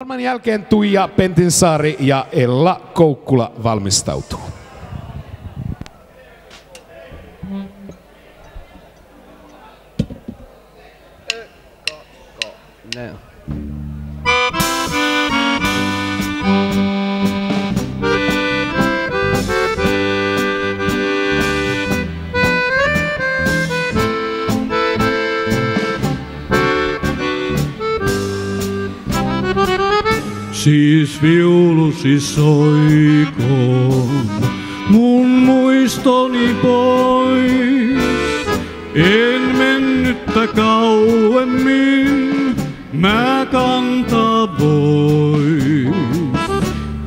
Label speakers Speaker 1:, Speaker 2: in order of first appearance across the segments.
Speaker 1: Ohjelman jälkeen Tuija Pentinsaari ja Ella Koukkula valmistautuu.
Speaker 2: Siis viulusi soikoon mun muistoni pois. En mennyttä kauemmin mä kantaa vois.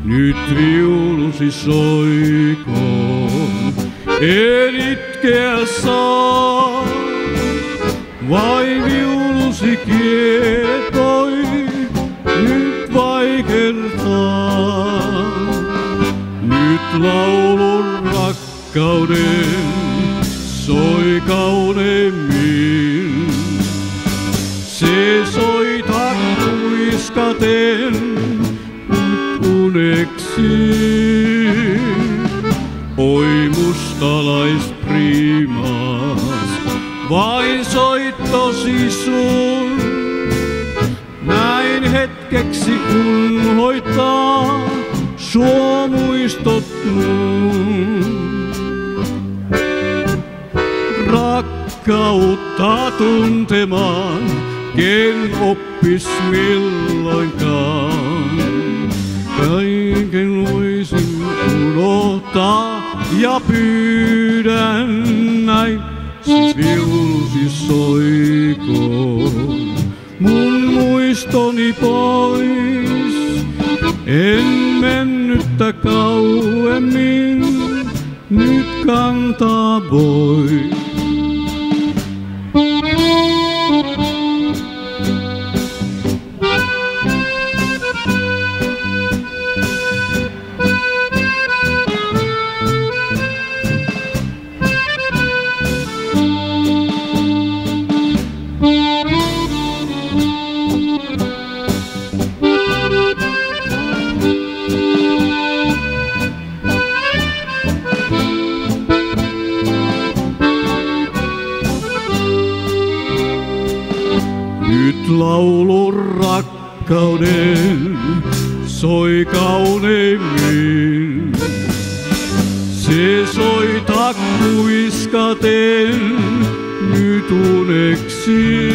Speaker 2: Nyt viulusi soikoon, en itkeä saa. Vai viulusi kietoi, nyt vaikertaa. Nyt laulun rakkauden soi kauneimmin. Se soi takkuiskaten uneksi. Oi mustalaispriimas, vain soittosi sun. Näin hetkeksi kun hoitaa suo muistot mun. Rakkautta tuntemaan, ken oppis milloinkaan. Kaiken voisin unohtaa ja pyydän näin, siis viulusi soikoon mun muistoni pois. En mennyttä kauemmin, nyt kantaa voi. Nyt laulun rakkauden soi kauneimmin. Se soi takkuiskaten nyt uneksi.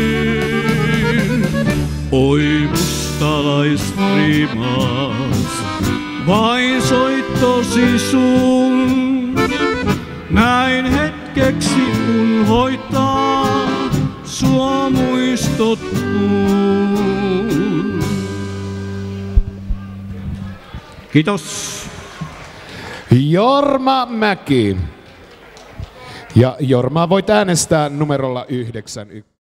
Speaker 2: Oi mustalaispriimas, vain soittosi sun. Näin hetkeksi kun hoitaa suo muistot mun. Kiitos.
Speaker 1: Jorma Mäki. Ja Jormaa voit äänestää numerolla 91.